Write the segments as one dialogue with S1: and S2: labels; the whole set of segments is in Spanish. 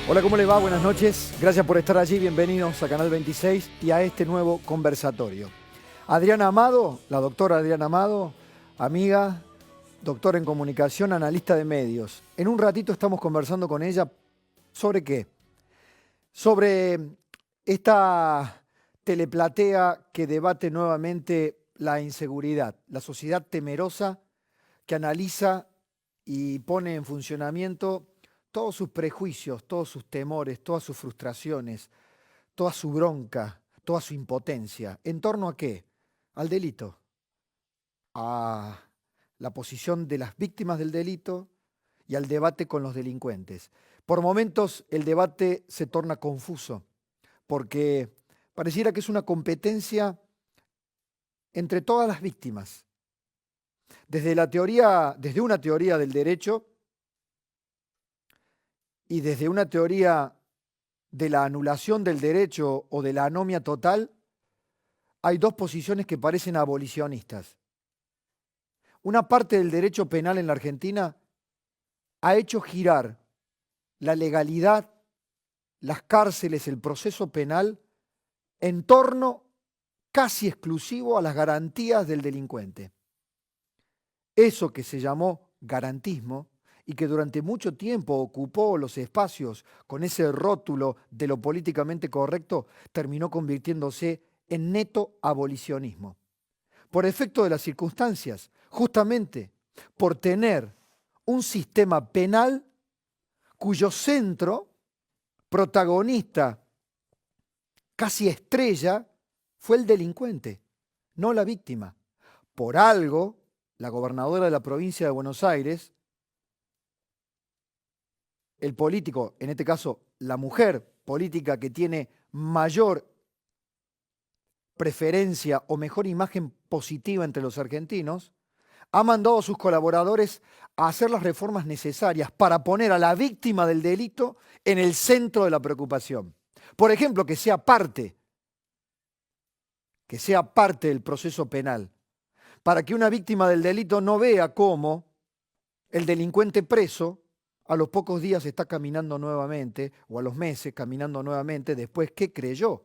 S1: Hola, ¿cómo le va? Buenas noches. Gracias por estar allí. Bienvenidos a Canal 26 y a este nuevo conversatorio. Adriana Amado, la doctora Adriana Amado, amiga, doctora en comunicación, analista de medios. En un ratito estamos conversando con ella sobre qué. Sobre esta teleplatea que debate nuevamente la inseguridad, la sociedad temerosa que analiza y pone en funcionamiento todos sus prejuicios, todos sus temores, todas sus frustraciones, toda su bronca, toda su impotencia. ¿En torno a qué? Al delito, a la posición de las víctimas del delito y al debate con los delincuentes. Por momentos el debate se torna confuso porque pareciera que es una competencia entre todas las víctimas. Desde una teoría del derecho y desde una teoría de la anulación del derecho o de la anomia total, hay dos posiciones que parecen abolicionistas. Una parte del derecho penal en la Argentina ha hecho girar la legalidad, las cárceles, el proceso penal, en torno casi exclusivo a las garantías del delincuente. Eso que se llamó garantismo y que durante mucho tiempo ocupó los espacios con ese rótulo de lo políticamente correcto, terminó convirtiéndose en neto abolicionismo. Por efecto de las circunstancias, justamente por tener un sistema penal cuyo centro, protagonista, casi estrella, fue el delincuente, no la víctima. Por algo, la gobernadora de la provincia de Buenos Aires, el político, en este caso la mujer política que tiene mayor preferencia o mejor imagen positiva entre los argentinos, ha mandado a sus colaboradores a hacer las reformas necesarias para poner a la víctima del delito en el centro de la preocupación. Por ejemplo, que sea parte del proceso penal, para que una víctima del delito no vea cómo el delincuente preso a los pocos días está caminando nuevamente, o a los meses caminando nuevamente, después que creyó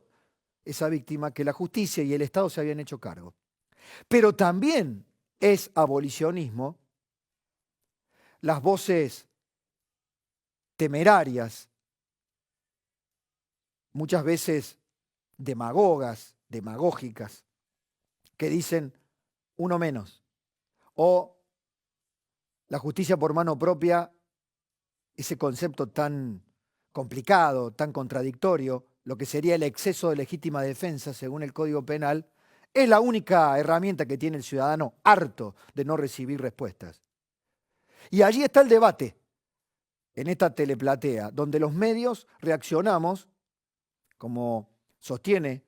S1: esa víctima que la justicia y el Estado se habían hecho cargo. Pero también es abolicionismo las voces temerarias, muchas veces demagógicas, que dicen uno menos, o la justicia por mano propia, ese concepto tan complicado, tan contradictorio, lo que sería el exceso de legítima defensa según el Código Penal, es la única herramienta que tiene el ciudadano harto de no recibir respuestas. Y allí está el debate, en esta teleplatea, donde los medios reaccionamos, como sostiene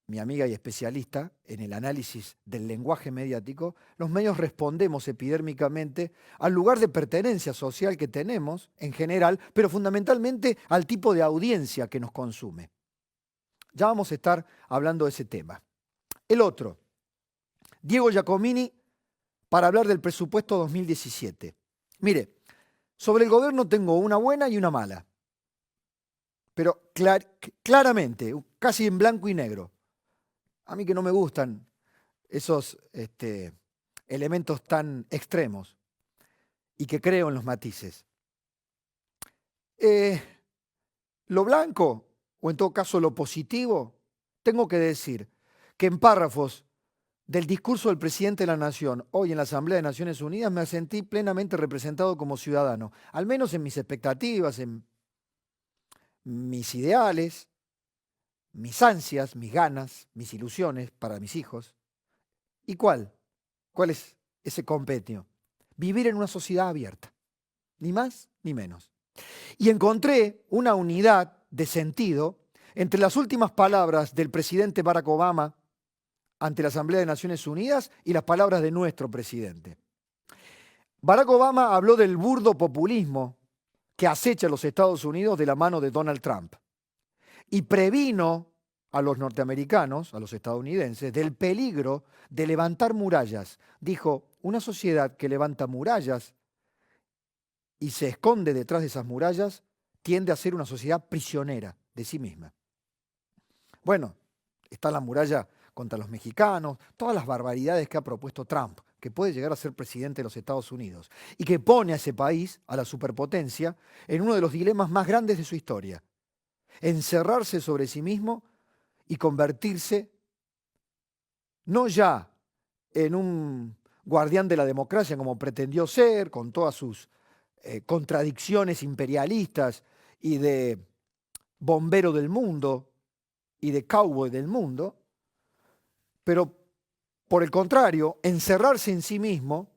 S1: mi amiga y especialista en el análisis del lenguaje mediático, los medios respondemos epidérmicamente al lugar de pertenencia social que tenemos en general, pero fundamentalmente al tipo de audiencia que nos consume. Ya vamos a estar hablando de ese tema. El otro, Diego Giacomini, para hablar del presupuesto 2017. Mire, sobre el gobierno tengo una buena y una mala, pero claramente, casi en blanco y negro. A mí que no me gustan esos elementos tan extremos y que creo en los matices. Lo blanco, o en todo caso lo positivo, tengo que decir que en párrafos del discurso del presidente de la Nación, hoy en la Asamblea de Naciones Unidas, me sentí plenamente representado como ciudadano, al menos en mis expectativas, en mis ideales, mis ansias, mis ganas, mis ilusiones para mis hijos. ¿Y cuál? ¿Cuál es ese compendio? Vivir en una sociedad abierta, ni más ni menos. Y encontré una unidad de sentido entre las últimas palabras del presidente Barack Obama ante la Asamblea de Naciones Unidas y las palabras de nuestro presidente. Barack Obama habló del burdo populismo que acecha a los Estados Unidos de la mano de Donald Trump y previno a los norteamericanos, a los estadounidenses, del peligro de levantar murallas. Dijo, una sociedad que levanta murallas y se esconde detrás de esas murallas, tiende a ser una sociedad prisionera de sí misma. Bueno, está la muralla contra los mexicanos, todas las barbaridades que ha propuesto Trump, que puede llegar a ser presidente de los Estados Unidos, y que pone a ese país, a la superpotencia, en uno de los dilemas más grandes de su historia. Encerrarse sobre sí mismo y convertirse no ya en un guardián de la democracia como pretendió ser, con todas sus contradicciones imperialistas y de bombero del mundo y de cowboy del mundo, pero por el contrario, encerrarse en sí mismo,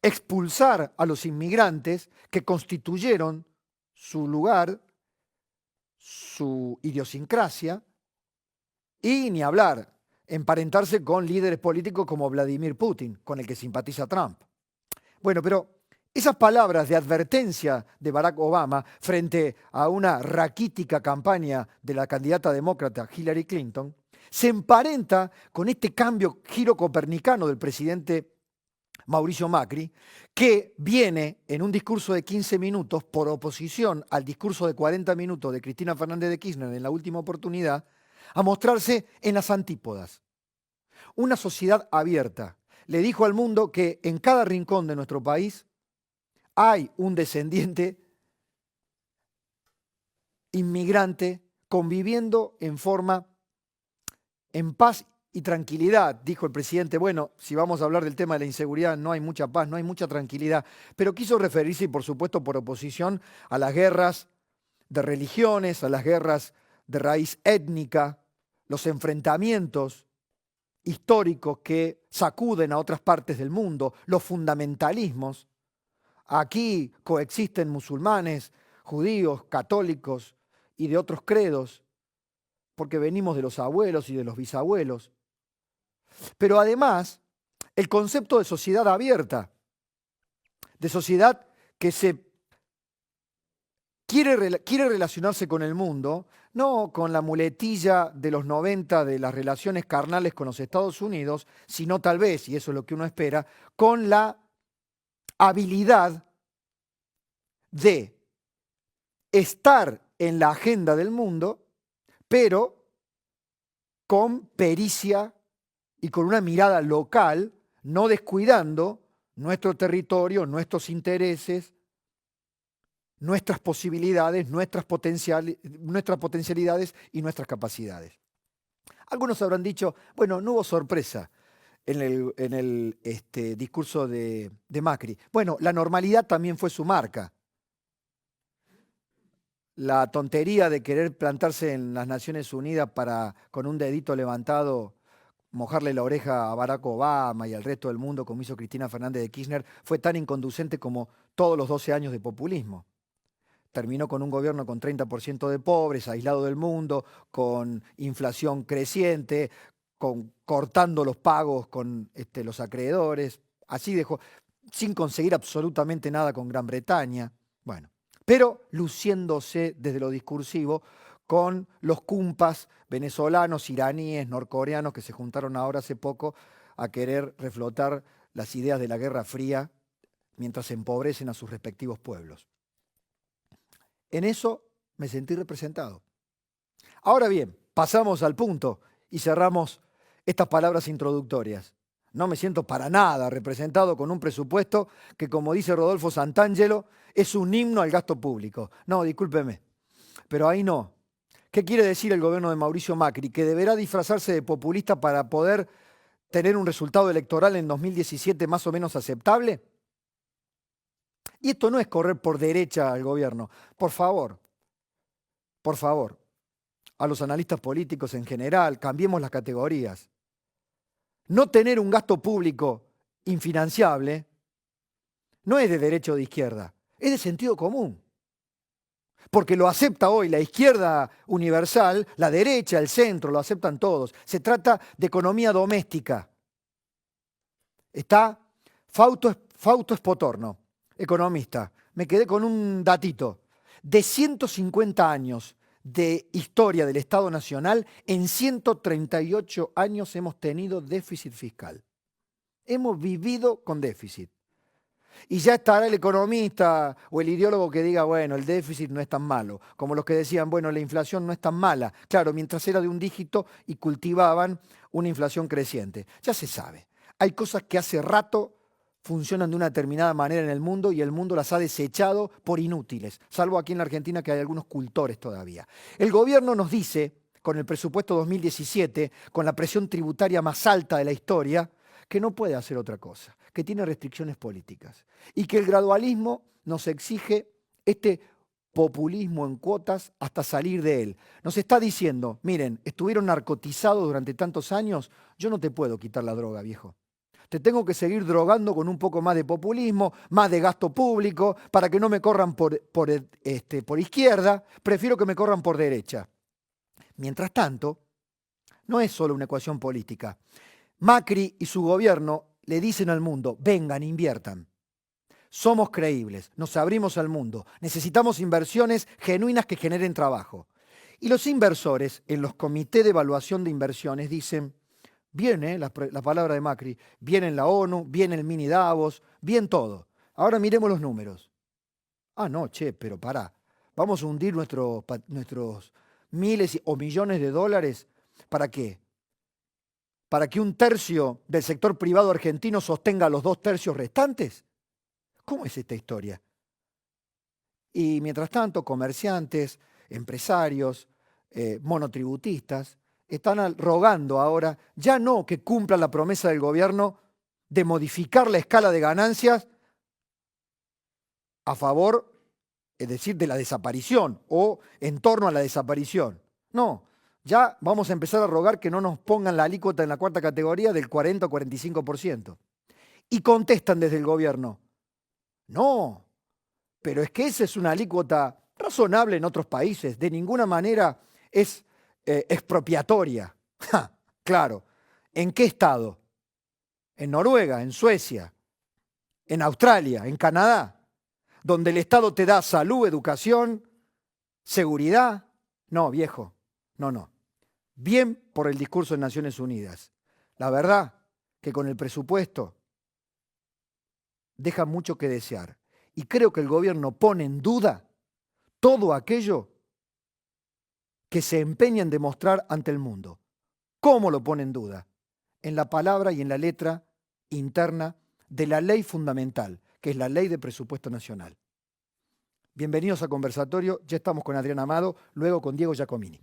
S1: expulsar a los inmigrantes que constituyeron su lugar, su idiosincrasia, y ni hablar, emparentarse con líderes políticos como Vladimir Putin, con el que simpatiza Trump. Bueno, pero esas palabras de advertencia de Barack Obama frente a una raquítica campaña de la candidata demócrata Hillary Clinton se emparenta con este giro copernicano del presidente Mauricio Macri, que viene en un discurso de 15 minutos por oposición al discurso de 40 minutos de Cristina Fernández de Kirchner en la última oportunidad, a mostrarse en las antípodas. Una sociedad abierta. Le dijo al mundo que en cada rincón de nuestro país hay un descendiente inmigrante conviviendo en paz y tranquilidad. Dijo el presidente, bueno, si vamos a hablar del tema de la inseguridad, no hay mucha paz, no hay mucha tranquilidad, pero quiso referirse, y por supuesto por oposición, a las guerras de religiones, a las guerras de raíz étnica, los enfrentamientos históricos que sacuden a otras partes del mundo, los fundamentalismos. Aquí coexisten musulmanes, judíos, católicos y de otros credos, porque venimos de los abuelos y de los bisabuelos. Pero además, el concepto de sociedad abierta, de sociedad que quiere relacionarse con el mundo, no con la muletilla de los 90 de las relaciones carnales con los Estados Unidos, sino tal vez, y eso es lo que uno espera, con la habilidad de estar en la agenda del mundo, pero con pericia y con una mirada local, no descuidando nuestro territorio, nuestros intereses, nuestras posibilidades, nuestras potencialidades y nuestras capacidades. Algunos habrán dicho, bueno, no hubo sorpresa en el discurso de Macri. Bueno, la normalidad también fue su marca. La tontería de querer plantarse en las Naciones Unidas para, con un dedito levantado, mojarle la oreja a Barack Obama y al resto del mundo, como hizo Cristina Fernández de Kirchner, fue tan inconducente como todos los 12 años de populismo. Terminó con un gobierno con 30% de pobres, aislado del mundo, con inflación creciente, cortando los pagos con los acreedores. Así dejó, sin conseguir absolutamente nada con Gran Bretaña. Bueno, pero luciéndose desde lo discursivo con los cumpas venezolanos, iraníes, norcoreanos que se juntaron ahora hace poco a querer reflotar las ideas de la Guerra Fría mientras empobrecen a sus respectivos pueblos. En eso me sentí representado. Ahora bien, pasamos al punto y cerramos estas palabras introductorias. No me siento para nada representado con un presupuesto que, como dice Rodolfo Santangelo, es un himno al gasto público. No, discúlpeme, pero ahí no. ¿Qué quiere decir el gobierno de Mauricio Macri? ¿Que deberá disfrazarse de populista para poder tener un resultado electoral en 2017 más o menos aceptable? Y esto no es correr por derecha al gobierno. Por favor, a los analistas políticos en general, cambiemos las categorías. No tener un gasto público infinanciable no es de derecha o de izquierda, es de sentido común. Porque lo acepta hoy la izquierda universal, la derecha, el centro, lo aceptan todos. Se trata de economía doméstica. Está Fausto Espotorno, economista. Me quedé con un datito. De 150 años de historia del Estado Nacional, en 138 años hemos tenido déficit fiscal. Hemos vivido con déficit. Y ya estará el economista o el ideólogo que diga, bueno, el déficit no es tan malo, como los que decían, bueno, la inflación no es tan mala. Claro, mientras era de un dígito y cultivaban una inflación creciente. Ya se sabe. Hay cosas que hace rato funcionan de una determinada manera en el mundo y el mundo las ha desechado por inútiles, salvo aquí en la Argentina que hay algunos cultores todavía. El gobierno nos dice, con el presupuesto 2017, con la presión tributaria más alta de la historia, que no puede hacer otra cosa, que tiene restricciones políticas y que el gradualismo nos exige este populismo en cuotas hasta salir de él. Nos está diciendo, miren, estuvieron narcotizados durante tantos años, yo no te puedo quitar la droga, viejo. Te tengo que seguir drogando con un poco más de populismo, más de gasto público, para que no me corran por izquierda, prefiero que me corran por derecha. Mientras tanto, no es solo una ecuación política. Macri y su gobierno le dicen al mundo, vengan, inviertan. Somos creíbles, nos abrimos al mundo, necesitamos inversiones genuinas que generen trabajo. Y los inversores en los comités de evaluación de inversiones dicen, viene la palabra de Macri, viene la ONU, viene el mini Davos, bien todo. Ahora miremos los números. Ah, no, che, pero pará. Vamos a hundir nuestros miles o millones de dólares. ¿Para qué? ¿Para que un tercio del sector privado argentino sostenga los 2/3 restantes? ¿Cómo es esta historia? Y mientras tanto, comerciantes, empresarios, monotributistas, están rogando ahora ya no que cumpla la promesa del gobierno de modificar la escala de ganancias a favor, es decir, de la desaparición o en torno a la desaparición. No, ya vamos a empezar a rogar que no nos pongan la alícuota en la cuarta categoría del 40 o 45%. Y contestan desde el gobierno, no, pero es que esa es una alícuota razonable en otros países, de ninguna manera es expropiatoria. Ja, claro, ¿en qué estado? ¿En Noruega, en Suecia, en Australia, en Canadá? Donde el Estado te da salud, educación, seguridad. No, viejo, no. Bien por el discurso de Naciones Unidas. La verdad que con el presupuesto deja mucho que desear. Y creo que el gobierno pone en duda todo aquello que se empeña en demostrar ante el mundo. ¿Cómo lo pone en duda? En la palabra y en la letra interna de la ley fundamental, que es la Ley de Presupuesto Nacional. Bienvenidos a Conversatorio, ya estamos con Adrián Amado, luego con Diego Giacomini.